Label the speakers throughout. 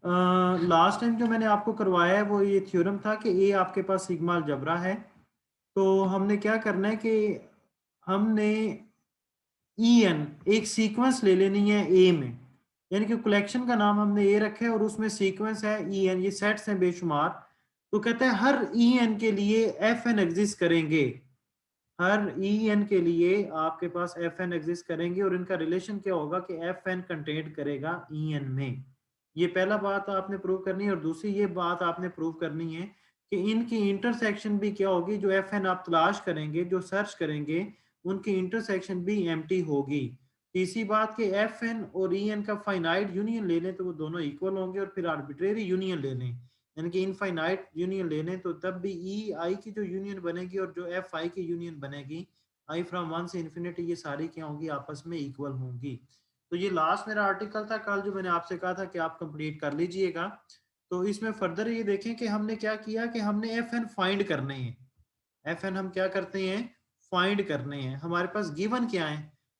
Speaker 1: Last time जो मैंने आपको करवाया है वो ये थ्योरम था कि ए आपके पास सिग्मा अलजबरा है। तो हमने क्या करना है कि हमने ई एन एक सीक्वेंस ले लेनी है ए में, यानी कि कलेक्शन का नाम हमने ए रखा है और उसमें सीक्वेंस है ई एन, ये सेट्स हैं बेशुमार। तो कहते हैं हर ई एन के लिए एफ एन एग्जिस्ट करेंगे, हर ई एन के लिए आपके पास एफ एन एग्जिस्ट करेंगे और इनका रिलेशन क्या होगा कि एफ एन कंटेंट करेगा ई एन में। ये पहला बात आपने प्रूव करनी है और दूसरी ये बात आपने प्रूव करनी है कि इनकी इंटरसेक्शन भी क्या होगी, जो एफ एन आप तलाश करेंगे, जो सर्च करेंगे, उनकी इंटरसेक्शन भी एम्प्टी होगी। तीसरी बात कि एफ एन और ई एन का फाइनाइट यूनियन ले लें तो वो दोनों इक्वल होंगे, और फिर आर्बिट्रेरी यूनियन ले लें यानी कि इनफाइनाइट यूनियन ले लें तो तब भी ई आई की जो यूनियन बनेगी और जो एफ आई की यूनियन बनेगी, आई फ्रॉम वन से इन्फिनिटी, ये सारी क्या होंगी, आपस में इक्वल होंगी। तो ये लास्ट मेरा आर्टिकल था कल, जो मैंने आपसे कहा था कि आप कंप्लीट कर लीजिएगा। तो इसमें फर्दर ये देखें कि हमने क्या किया कि हमने एफ एन फाइंड करने हैं। एफ एन हम क्या करते हैं, फाइंड करने हैं। हमारे पास गिवन क्या है,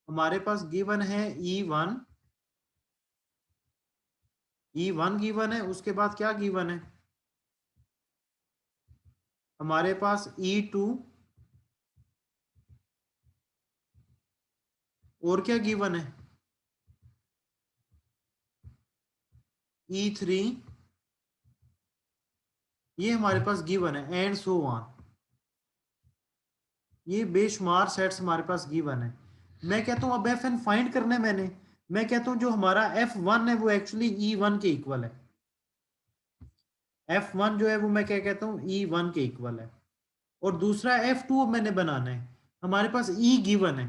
Speaker 1: हमारे पास गिवन है ई वन, ई वन गिवन है, उसके बाद क्या गिवन है हमारे पास ई टू, और क्या गिवन है ई थ्री, ये हमारे पास गिवन है, एंड सो ऑन। ये बेशुमार सेट्स हमारे पास गिवन है। मैं कहता हूं अब एफ एन फाइंड करना है मैंने, मैं कहता हूं जो हमारा एफ वन है वो एक्चुअली ई वन के इक्वल है। एफ वन जो है वो मैं क्या कहता हूँ, ई वन के इक्वल है। और दूसरा एफ टू मैंने बनाना है, हमारे पास ई गिवन है,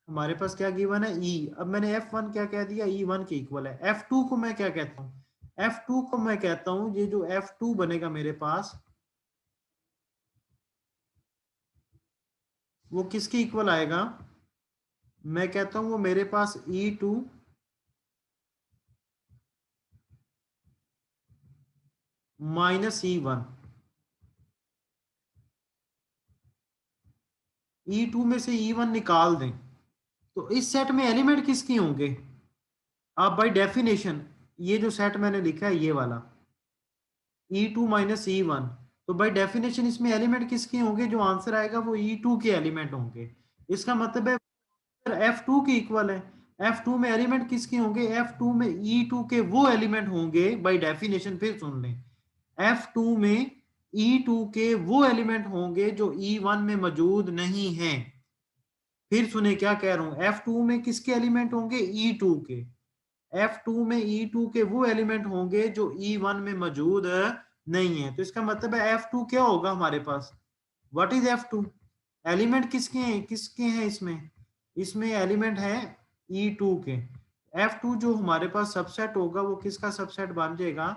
Speaker 1: हमारे पास क्या गिवन है, ई। अब मैंने एफ वन क्या कह दिया, ई वन के इक्वल है। एफ टू को मैं क्या कहता हूँ, एफ टू को मैं कहता हूँ ये जो एफ टू बनेगा मेरे पास, वो किसके इक्वल आएगा, मैं कहता हूं वो मेरे पास E two minus E one. E two में से ई वन निकाल दें तो इस सेट में एलिमेंट किसके होंगे, आप बाय डेफिनेशन, ये जो सेट मैंने लिखा है ये वाला ई टू माइनस ई वन, तो बाय डेफिनेशन इसमें एलिमेंट किसके होंगे, जो आंसर आएगा वो ई टू के एलिमेंट होंगे। इसका मतलब है एफ टू के इक्वल है। एफ टू में एलिमेंट किसके होंगे, एफ टू में ई टू के वो एलिमेंट होंगे बाय डेफिनेशन, फिर सुन लें, एफ टू में ई टू के वो एलिमेंट होंगे जो ई वन में मौजूद नहीं है। फिर सुने क्या कह रहा हूं, एफ टू में किसके एलिमेंट होंगे, ई टू के। एफ टू में ई टू के वो एलिमेंट होंगे जो ई वन में मौजूद नहीं है। तो इसका मतलब है एफ टू क्या होगा हमारे पास, what is F two, element किसके हैं इसमें, इसमें एलिमेंट है ई टू के। एफ टू जो हमारे पास सबसेट होगा वो किसका सबसेट बन जाएगा,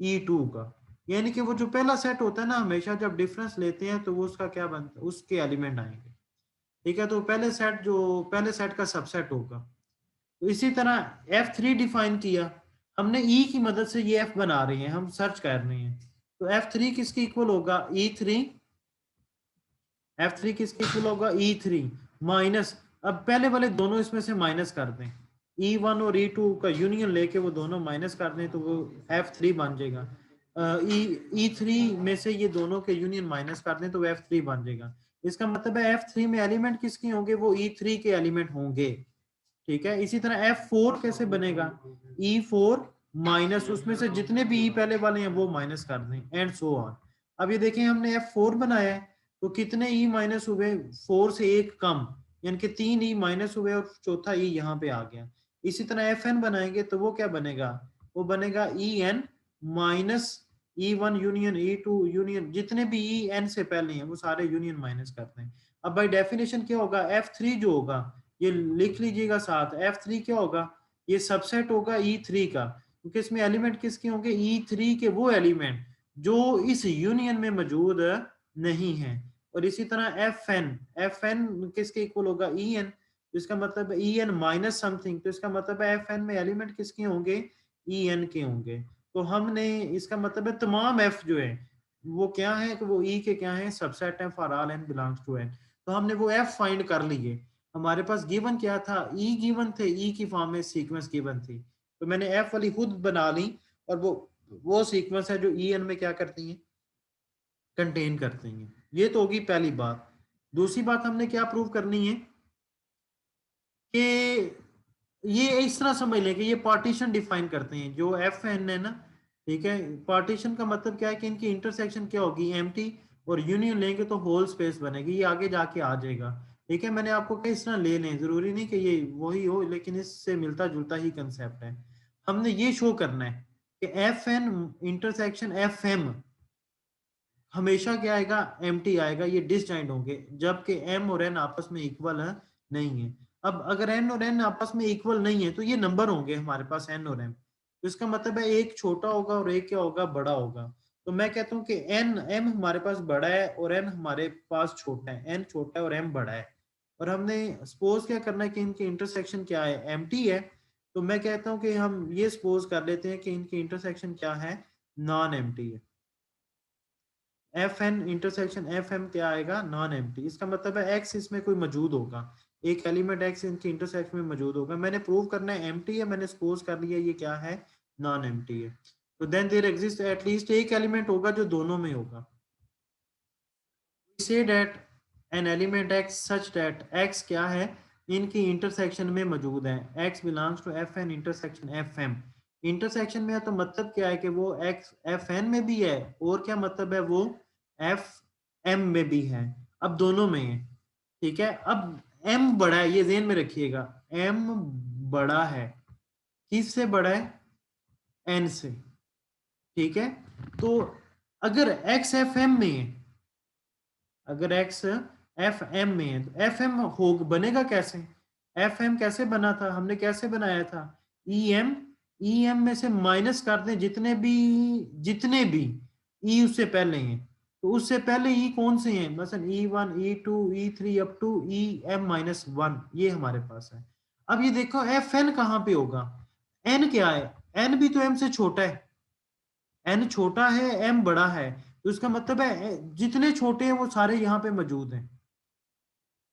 Speaker 1: ई टू का। यानी कि वो जो पहला सेट होता है ना, हमेशा जब डिफरेंस लेते हैं तो वो उसका क्या बनता है, उसके एलिमेंट आएंगे। ठीक है, तो पहले सेट जो पहले सेट का सबसेट होगा। तो इसी तरह एफ थ्री डिफाइन किया हमने, ई की मदद से ये एफ बना रहे हैं, हम सर्च कर रहे हैं। तो एफ थ्री किसके इक्वल होगा, ई थ्री, एफ थ्री किसके इक्वल होगा, ई थ्री माइनस, अब पहले वाले दोनों इसमें से माइनस कर दें, ई वन और ई टू का यूनियन लेके वो दोनों माइनस कर दें तो वो एफ थ्री बन जाएगा। ई थ्री में से ये दोनों के यूनियन माइनस कर दें तो एफ थ्री बन जाएगा। इसका मतलब है एफ थ्री में एलिमेंट किसके होंगे, वो ई थ्री के एलिमेंट होंगे। ठीक है, इसी तरह एफ फोर कैसे बनेगा, ई फोर माइनस उसमें से जितने भी ई पहले वाले हैं वो माइनस कर दें, एंड सो ऑन। अब ये देखें हमने एफ फोर बनाया है तो कितने ई माइनस हुए, फोर से एक कम, यानी कि तीन ई माइनस हुए और चौथा ई यहाँ पे आ गया। इसी तरह एफ एन बनाएंगे तो वो क्या बनेगा, वो बनेगा E N minus E one union E two union, जितने भी ई एन से पहले हैं वो सारे यूनियन माइनस करते हैं। अब बाई डेफिनेशन क्या होगा, एफ थ्री जो होगा, ये लिख लीजिएगा साथ, एफ थ्री क्या होगा, ये सबसेट होगा ई थ्री का, क्योंकि इसमें एलिमेंट किसके होंगे, ई थ्री के वो एलिमेंट जो इस यूनियन में मौजूद नहीं है। और इसी तरह एफ एन किसके इक्वल होगा, ई एन, तो इसका मतलब ई एन माइनस समथिंग, तो इसका मतलब है एफ एन में एलिमेंट किसके होंगे, ई एन के होंगे। तो हमने इसका मतलब है तमाम एफ जो है वो क्या है कि वो ई के क्या है, सबसेट है for all N belongs to N. तो हमने वो एफ फाइंड कर लिए। हमारे पास गिवन क्या था, ई गिवन थे, ई की फॉर्म में सीक्वेंस गिवन थी, तो मैंने एफ वाली खुद बना ली और वो वो सीक्वेंस है जो ई एन में क्या करती हैं, कंटेन करती हैं। ये तो होगी पहली बात। दूसरी बात हमने क्या प्रूव करनी है कि ये इस तरह समझ लें कि ये पार्टीशन डिफाइन करते हैं जो एफ एन है ना, ठीक है। पार्टीशन का मतलब क्या है कि इनकी इंटरसेक्शन क्या होगी, एम्प्टी, और यूनियन लेंगे तो होल स्पेस बनेगी, ये आगे जाके आ जाएगा, ठीक है। मैंने आपको कहा इस तरह ले लें, जरूरी नहीं कि ये वही हो, लेकिन इससे मिलता जुलता ही कंसेप्ट है। हमने ये शो करना है कि F N intersection F M हमेशा क्या आएगा, एम्प्टी आएगा, ये डिसजॉइंट होंगे, जबकि एम और एन आपस में इक्वल है नहीं है। अब अगर एन और एन आपस में इक्वल नहीं है तो ये नंबर होंगे हमारे पास एन और एम, तो इसका मतलब है एक छोटा होगा और एक क्या होगा, बड़ा होगा। तो मैं कहता हूँ कि एन एम हमारे पास बड़ा है और एन हमारे पास छोटा है, एन छोटा है और एम बड़ा है। और हमने सपोज क्या करना है कि इनकी इंटरसेक्शन क्या है, एम्प्टी है। तो मैं कहता हूँ कि हम ये सपोज कर लेते हैं कि इनकी इंटरसेक्शन क्या है, नॉन एम्प्टी है। F N intersection F M क्या आएगा, नॉन एम्प्टी। इसका मतलब है एक्स इसमें कोई मौजूद होगा, एक एलिमेंट एक्स इनकी इंटरसेक्शन में मौजूद होगा। मैंने प्रूव करना है एम्प्टी है, मैंने सपोज कर लिया ये क्या है, नॉन एम्प्टी है। तो देन देयर एग्जिस्ट एटलीस्ट एक एलिमेंट होगा जो दोनों में होगा। Say that an element X such that X क्या है, इनकी इंटरसेक्शन में मौजूद है, X belongs to F N intersection F M. Intersection में है तो मतलब क्या है कि वो एक्स एफ एन में भी है, और क्या मतलब है, वो एफ एम में भी है, अब दोनों में है, ठीक है। अब एम बड़ा है, ये ज़हन में रखिएगा, एम बड़ा है, किससे बड़ा है, एन से, ठीक है। तो अगर एक्स एफ एम में है, अगर एक्स एफ एम में है तो एफ एम हो बनेगा कैसे, एफ एम कैसे बना था, हमने कैसे बनाया था, ई एम, ई एम में से माइनस कर दें जितने भी ई उससे पहले हैं, तो उससे पहले ई कौन से हैं, मसलन E one E two E three up to E M minus one, ये हमारे पास है। अब ये देखो एफ एन कहाँ पे होगा, एन क्या है, एन भी तो एम से छोटा है, एन छोटा है एम बड़ा है, तो इसका मतलब है जितने छोटे हैं वो सारे यहाँ पे मौजूद हैं,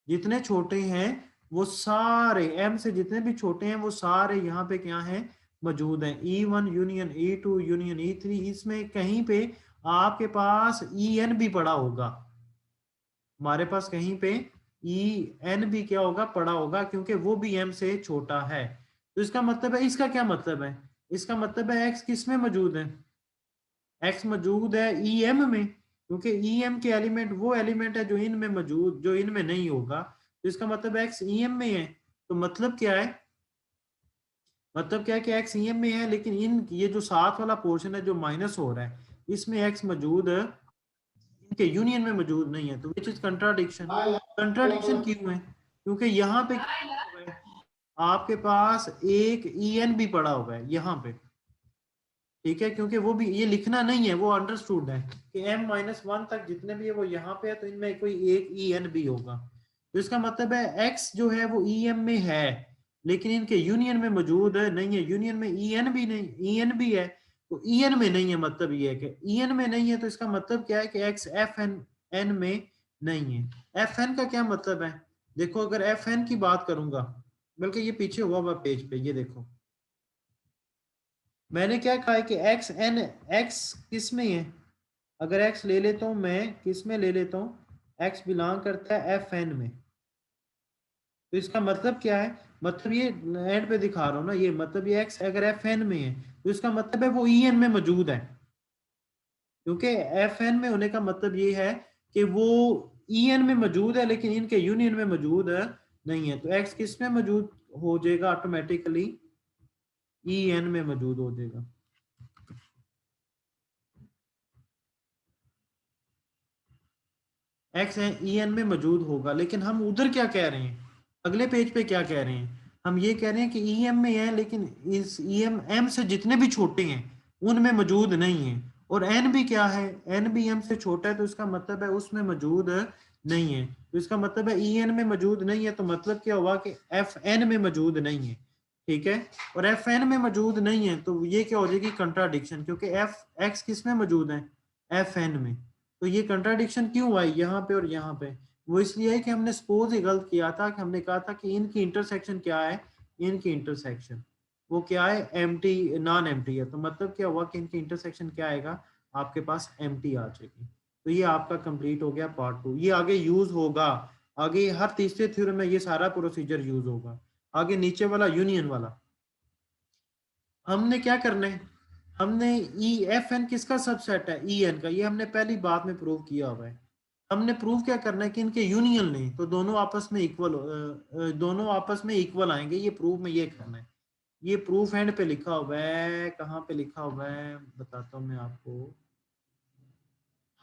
Speaker 1: जितने छोटे हैं वो सारे, एम से जितने भी छोटे हैं वो सारे यहाँ पे क्या हैं, मौजूद हैं। E one union E two union E three, इसमें कहीं पे आपके पास ई एन भी पड़ा होगा, हमारे पास कहीं पे ई एन भी क्या होगा, पड़ा होगा, क्योंकि वो भी एम से छोटा है। तो इसका मतलब है, इसका क्या मतलब है, इसका मतलब है एक्स किस में मौजूद है, एक्स मौजूद है ई एम में, क्योंकि ई एम के एलिमेंट वो एलिमेंट है जो इनमें मौजूद, जो इनमें नहीं होगा। तो इसका मतलब एक्स ई एम में है, तो मतलब क्या है, मतलब क्या है कि एक्स ई एम में है, लेकिन इन ये जो साथ वाला पोर्शन है जो माइनस हो रहा है, इसमें एक्स मौजूद इनके यूनियन में मौजूद नहीं है, तो विच इज कंट्राडिक्शन। कंट्राडिक्शन क्यों है, क्योंकि यहाँ पे क्या हुआ है, आपके पास एक ई एन भी पड़ा हुआ है यहाँ पे, ठीक है, क्योंकि वो भी ये लिखना नहीं है, वो अंडरस्टूड है कि m माइनस वन तक जितने भी है वो यहाँ पे है, तो इनमें कोई एक ई एन भी होगा। तो इसका मतलब है x जो है वो ई एम में है, लेकिन इनके यूनियन में मौजूद है नहीं है, यूनियन में ई एन भी नहीं, ई एन भी है, तो ई एन में नहीं है, मतलब ये है कि ई एन में नहीं है, तो इसका मतलब क्या है कि x एफ एन एन में नहीं है। एफ एन का क्या मतलब है, देखो अगर एफ एन की बात करूंगा, बल्कि ये पीछे हुआ पेज पे, ये देखो मैंने क्या कहा है कि एक्स एन, एक्स किस में है, अगर एक्स ले लेता हूं मैं, किस में ले लेता हूं, एक्स बिलोंग करता है एफ एन में, तो इसका मतलब क्या है, मतलब ये एंड पे दिखा रहा हूं ना, ये मतलब ये एक्स अगर एफ एन में है तो इसका मतलब है वो ई एन में मौजूद है, क्योंकि एफ एन में होने का मतलब ये है कि वो ई एन में मौजूद है, लेकिन इनके यूनियन में मौजूद नहीं है, तो एक्स किस में मौजूद हो जाएगा, ऑटोमेटिकली ई एन में मौजूद हो जाएगा। एक्स ई एन में मौजूद होगा, लेकिन हम उधर क्या कह रहे हैं, अगले पेज पे क्या कह रहे हैं, हम ये कह रहे हैं कि ई एम में है, लेकिन इस ई एम एम से जितने भी छोटे हैं उनमें मौजूद नहीं है, और एन भी क्या है, एन भी एम से छोटा है, तो इसका मतलब है उसमें मौजूद नहीं है, तो इसका मतलब है ई एन में मौजूद नहीं है, तो मतलब क्या हुआ कि एफ एन में मौजूद नहीं है, ठीक है। और एफ एन में मौजूद नहीं है तो ये क्या हो जाएगी, कंट्राडिक्शन, क्योंकि एफ एक्स किस में मौजूद है, एफ एन में। तो ये कंट्राडिक्शन क्यों आई यहाँ पे और यहाँ पे, वो इसलिए है कि हमने सपोज ही गलत किया था, कि हमने कहा था कि इनकी इंटरसेक्शन क्या है, इनकी इंटरसेक्शन वो क्या है, एम्प्टी नॉन एम्प्टी है। तो मतलब क्या हुआ कि इनकी इंटरसेक्शन क्या आएगा, आपके पास एम्प्टी आ जाएगी। तो ये आपका कंप्लीट हो गया पार्ट 2। ये आगे यूज होगा, आगे हर तीसरे थ्योरम में ये सारा प्रोसीजर यूज होगा। आगे नीचे वाला यूनियन वाला हमने क्या करना है, हमने ई एफ एन किसका सबसेट है, ई एन का, ये हमने पहली बात में प्रूव किया हुआ है। हमने प्रूव क्या करना है कि इनके यूनियन लें तो दोनों आपस में इक्वल, दोनों आपस में इक्वल आएंगे, ये प्रूव में ये करना है। ये प्रूफ एंड पे लिखा हुआ है, कहाँ पे लिखा हुआ है बताता हूँ मैं आपको।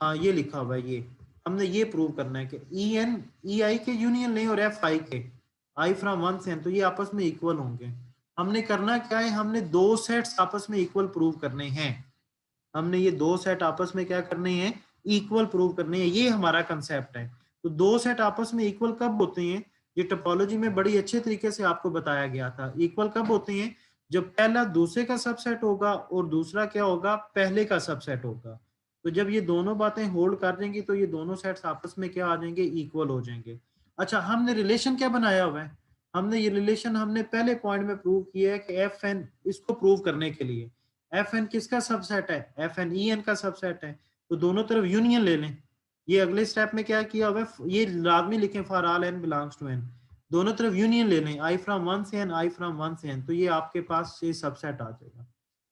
Speaker 1: हाँ ये लिखा हुआ है, ये हमने ये प्रूव करना है कि ई एन ई आई के यूनियन लें और एफ आई के, आई फ्रॉम वन से एन, तो ये आपस में इक्वल होंगे। हमने करना क्या है, हमने दो सेट्स आपस में इक्वल प्रूव करने हैं। हमने ये दो सेट आपस में क्या करने हैं, इक्वल प्रूव करने हैं, ये हमारा कंसेप्ट है। तो दो सेट आपस में इक्वल कब होते हैं, ये टोपोलॉजी में बड़ी अच्छे तरीके से आपको बताया गया था। इक्वल कब होते हैं, जब पहला दूसरे का सबसेट होगा और दूसरा क्या होगा, पहले का सबसेट होगा। तो जब ये दोनों बातें होल्ड कर देंगी तो ये दोनों सेट्स आपस में क्या आ जाएंगे, इक्वल हो जाएंगे। अच्छा, हमने रिलेशन क्या बनाया हुआ है, हमने ये रिलेशन हमने पहले पॉइंट में प्रूव किया है कि एफ एन, इसको प्रूव करने के लिए एफ एन किसका सबसेट है, एफ एन ई एन का सबसेट है। तो दोनों तरफ यूनियन ले लें। ये अगले स्टेप में क्या किया हुआ है, ये लाजमी लिखें for all N belongs to N, दोनों तरफ यूनियन ले लें, आई फ्रॉम वन से एन, आई फ्रॉम वन से एन, तो ये आपके पास ये सबसेट आ जाएगा।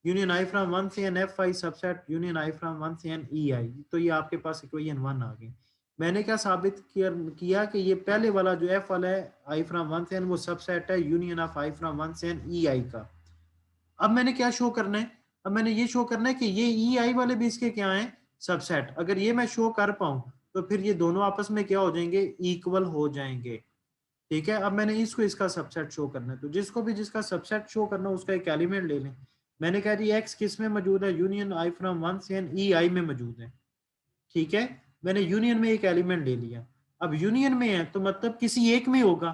Speaker 1: यूनियन आई फ्रॉम वन से N F I subset union I from one से एन ई आई, तो ये आपके पास इक्वेशन वन आ गई। मैंने क्या साबित किया कि ये पहले वाला जो एफ वाला है आई फ्रॉम वन से एन, वो सबसेट है union of I from one से एन ई आई का। अब मैंने क्या शो करना है, अब मैंने ये शो करना है कि ये ई आई वाले भी इसके क्या है, सबसेट। अगर ये मैं शो कर पाऊं तो फिर ये दोनों आपस में क्या हो जाएंगे, इक्वल हो जाएंगे। ठीक है, अब मैंने इसको इसका सबसेट शो करना है, तो जिसको भी जिसका सबसेट शो करना है उसका एक एलिमेंट ले लें। मैंने कहा जी एक्स किस में मौजूद है, यूनियन आई फ्रॉम वन से एन ई आई में मौजूद है। ठीक है, मैंने यूनियन में एक एलिमेंट ले लिया। अब यूनियन में है तो मतलब किसी एक में होगा।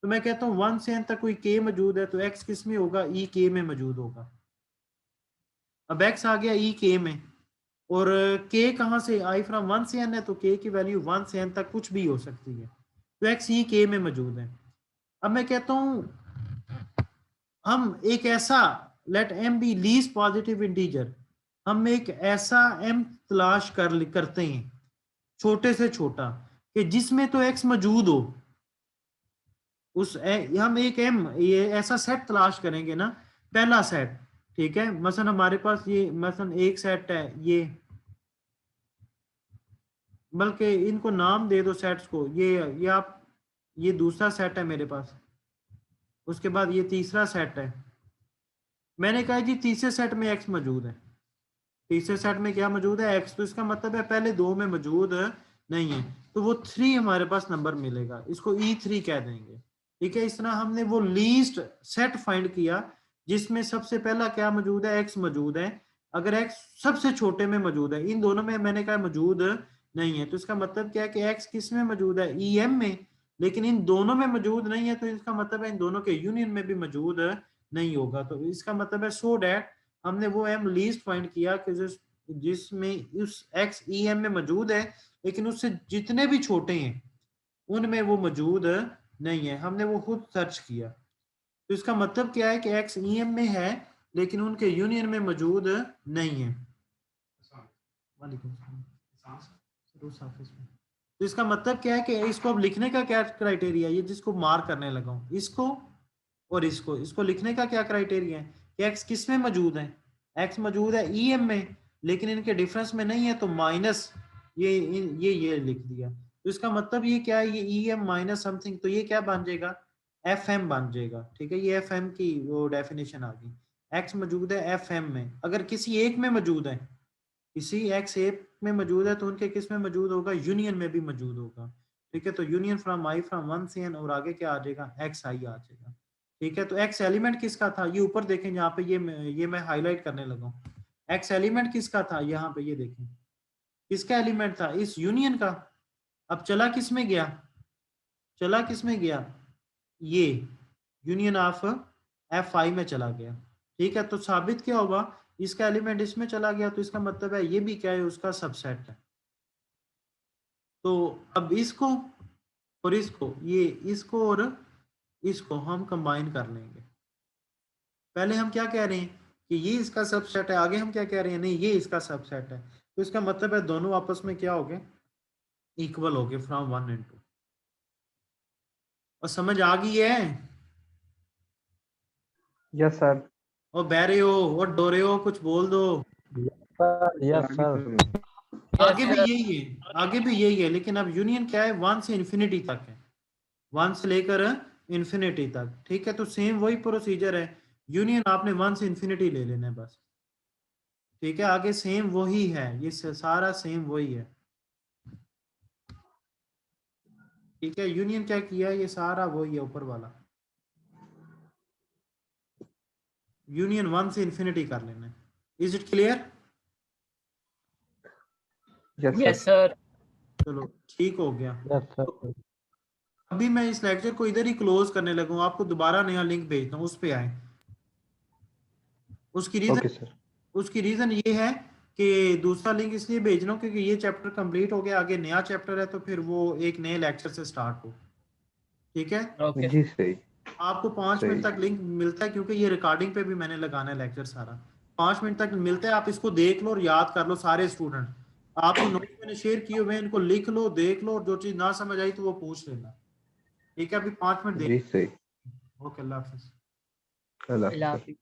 Speaker 1: तो मैं कहता हूँ वन से एन तक कोई के मौजूद है तो एक्स किस में होगा, ई के में मौजूद होगा। अब एक्स आ गया ई के में, और के कहाँ से, आई फ्रॉम वन से एन है, तो के की वैल्यू वन से एन तक कुछ भी हो सकती है, तो एक्स ई के में मौजूद है। अब मैं कहता हूँ हम एक ऐसा, let M be least positive integer, हम एक ऐसा एम तलाश करते हैं छोटे से छोटा कि जिसमें तो एक्स मौजूद हो। हम एक एम ये ऐसा सेट तलाश करेंगे ना, पहला सेट। ठीक है, मसलन हमारे पास ये मसलन एक सेट है बल्कि इनको नाम दे दो सेट्स को, ये आप, ये दूसरा सेट है मेरे पास, उसके बाद ये तीसरा सेट है। मैंने कहा जी तीसरे सेट में एक्स मौजूद है, तीसरे सेट में क्या मौजूद है, एक्स, तो इसका मतलब है पहले दो में मौजूद नहीं है, तो वो थ्री हमारे पास नंबर मिलेगा, इसको ई थ्री कह देंगे। ठीक है, इस तरह हमने वो लीस्ट सेट फाइंड किया जिसमें सबसे पहला क्या मौजूद है, एक्स मौजूद है। अगर एक्स सबसे छोटे में मौजूद है, इन दोनों में मैंने कहा मौजूद नहीं है, तो इसका मतलब क्या है कि एक्स किस में मौजूद है, ई एम में, लेकिन इन दोनों में मौजूद नहीं है, तो इसका मतलब है इन दोनों के यूनियन में भी मौजूद नहीं होगा। तो इसका मतलब है सो डैट हमने वो एम लीस्ट फाइंड किया कि जिसमें उस एक्स ई एम में मौजूद है, लेकिन उससे जितने भी छोटे हैं उनमें वो मौजूद नहीं है, हमने वो खुद सर्च किया। तो इसका मतलब क्या है कि एक्स ई एम में है लेकिन उनके यूनियन में मौजूद नहीं है। वालेकुम सलाम। तो इसका मतलब क्या है कि इसको अब लिखने का क्या क्राइटेरिया, ये जिसको मार्क करने लगा हूं, इसको और इसको लिखने का क्या क्राइटेरिया है कि एक्स किस में मौजूद है, एक्स मौजूद है ई एम में, लेकिन इनके डिफरेंस में नहीं है, तो माइनस ये लिख दिया। तो इसका मतलब ये क्या है, ये ई एम माइनस समथिंग, तो ये क्या बन जाएगा, एफ एम बन जाएगा। ठीक है, ये एफ एम की वो डेफिनेशन आ गई, एक्स मौजूद है एफ एम में। अगर किसी एक में मौजूद है, किसी एक्स ए में मौजूद है, तो उनके किस में मौजूद होगा, यूनियन में भी मौजूद होगा। ठीक है, तो union from I from one से एन, और आगे क्या आ जाएगा, एक्स आई आ जाएगा। ठीक है, तो एक्स एलिमेंट किसका था, ये ऊपर देखें यहाँ पे, ये मैं हाईलाइट करने लगा हूँ। एक्स एलिमेंट किसका था, यहाँ पे ये देखें, किसका एलिमेंट था, इस यूनियन का। अब चला किस में गया, चला किस में गया, ये यूनियन ऑफ एफ आई में चला गया। ठीक है, तो साबित क्या होगा, इसका एलिमेंट इसमें चला गया, तो इसका मतलब है ये भी क्या है, उसका सबसेट है। तो अब इसको और इसको, ये इसको और इसको हम कंबाइन कर लेंगे। पहले हम क्या कह रहे हैं कि ये इसका सबसेट है, आगे हम क्या कह रहे हैं, नहीं ये इसका सबसेट है। तो इसका मतलब है दोनों आपस में क्या हो गए, इक्वल हो गए फ्रॉम 1 and 2। और समझ आ गई है?
Speaker 2: Yes sir.
Speaker 1: और बह रहे हो और डो रहे हो, कुछ बोल दो।
Speaker 2: Yes sir.
Speaker 1: आगे भी यही है, आगे भी यही है, लेकिन अब यूनियन क्या है, 1 से इन्फिनिटी तक है, 1 से लेकर इन्फिनिटी तक। ठीक है, तो सेम वही प्रोसीजर है, यूनियन आपने 1 से इन्फिनिटी ले लेना है बस। ठीक है, आगे सेम वही है, ये सारा सेम वही है। ठीक है, यूनियन क्या किया, ये सारा वही है ऊपर वाला, यूनियन 1 से इन्फिनिटी कर लेना है। Is it clear?
Speaker 2: Yes
Speaker 3: sir.
Speaker 1: चलो ठीक हो गया।
Speaker 2: यस
Speaker 1: तो
Speaker 2: सर।
Speaker 1: अभी मैं इस लेक्चर को इधर ही क्लोज करने लगूँ, आपको दोबारा नया लिंक भेजता हूँ, उस पे आए। उसकी रीजन,
Speaker 2: ओके सर।
Speaker 1: उसकी रीजन ये है कि दूसरा लिंक इसलिए भेज रहा हूँ क्योंकि ये चैप्टर कंप्लीट हो गया, आगे नया चैप्टर है, तो फिर वो एक नए लेक्चर से स्टार्ट हो। ठीक है,
Speaker 3: ओके
Speaker 2: जी सही।
Speaker 1: आपको 5 मिनट
Speaker 2: सही।
Speaker 1: तक लिंक मिलता है, क्योंकि ये रिकॉर्डिंग पे भी मैंने लगाना है लेक्चर सारा। 5 मिनट तक मिलता है, आप इसको देख लो और याद कर लो सारे स्टूडेंट। आपको नोट्स मैंने शेयर किए हुए हैं, इनको लिख लो, देख लो, और जो चीज ना समझ आई तो वो पूछ लेना। ठीक है, अभी 5 मिनट
Speaker 2: जी
Speaker 1: देख।
Speaker 2: सही।
Speaker 1: ओके, अल्लाह हाफिज।
Speaker 2: अल्लाह
Speaker 3: अल्लाह
Speaker 2: हाफ़िज़।
Speaker 3: हाफिज़।